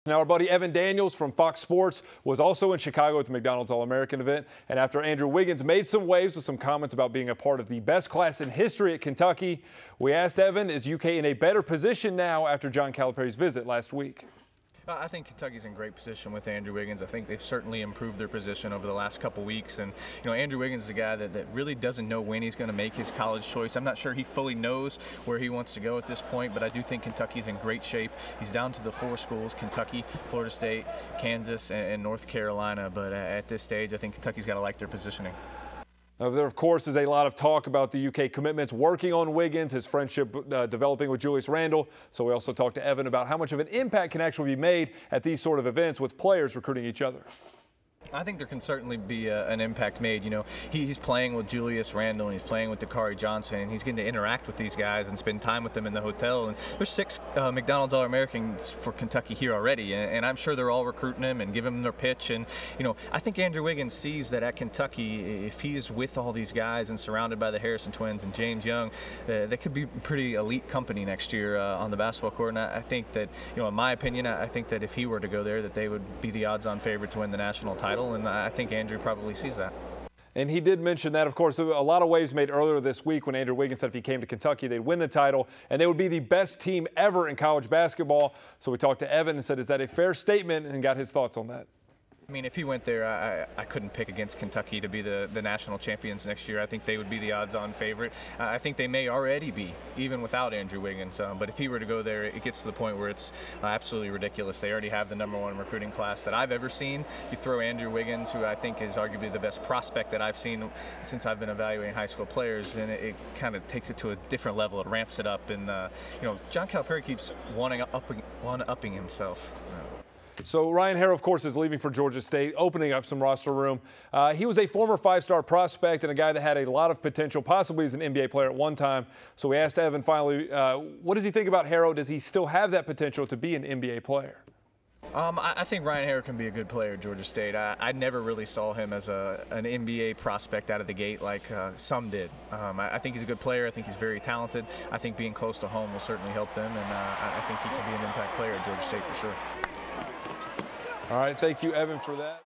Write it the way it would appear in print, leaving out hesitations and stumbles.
Now, our buddy Evan Daniels from Fox Sports was also in Chicago at the McDonald's All-American event. And after Andrew Wiggins made some waves with some comments about being a part of the best class in history at Kentucky, we asked Evan, is UK in a better position now after John Calipari's visit last week? I think Kentucky's in great position with Andrew Wiggins. I think they've certainly improved their position over the last couple weeks. And, Andrew Wiggins is a guy that really doesn't know when he's going to make his college choice. I'm not sure he fully knows where he wants to go at this point, but I do think Kentucky's in great shape. He's down to the 4 schools: Kentucky, Florida State, Kansas, and North Carolina. But at this stage, I think Kentucky's got to like their positioning. There, of course, is a lot of talk about the UK commitments working on Wiggins, his friendship developing with Julius Randle. So we also talked to Evan about how much of an impact can actually be made at these sort of events with players recruiting each other. I think there can certainly be an impact made. He's playing with Julius Randle, and he's playing with Dakari Johnson, and he's going to interact with these guys and spend time with them in the hotel. And there's 6 McDonald's All-Americans for Kentucky here already, and I'm sure they're all recruiting him and giving him their pitch. And I think Andrew Wiggins sees that at Kentucky, if he is with all these guys and surrounded by the Harrison twins and James Young, they could be pretty elite company next year on the basketball court. And I think that, in my opinion, I think that if he were to go there, that they would be the odds-on favorite to win the national title. And I think Andrew probably sees that. And he did mention that, of course, a lot of waves made earlier this week when Andrew Wiggins said if he came to Kentucky, they'd win the title and they would be the best team ever in college basketball. So we talked to Evan and said, is that a fair statement, and got his thoughts on that. I mean, if he went there, I couldn't pick against Kentucky to be the national champions next year. I think they would be the odds-on favorite. I think they may already be, even without Andrew Wiggins. But if he were to go there, it gets to the point where it's absolutely ridiculous. They already have the #1 recruiting class that I've ever seen. You throw Andrew Wiggins, who I think is arguably the best prospect that I've seen since I've been evaluating high school players, and it kind of takes it to a different level. It ramps it up. And, John Calipari keeps one-upping himself. So Ryan Harrow, of course, is leaving for Georgia State, opening up some roster room. He was a former 5-star prospect and a guy that had a lot of potential, possibly as an NBA player at one time. So we asked Evan finally, what does he think about Harrow? Does he still have that potential to be an NBA player? I think Ryan Harrow can be a good player at Georgia State. I never really saw him as an NBA prospect out of the gate like some did. I think he's a good player. I think he's very talented. I think being close to home will certainly help them, and I think he can be an impact player at Georgia State for sure. All right, thank you, Evan, for that.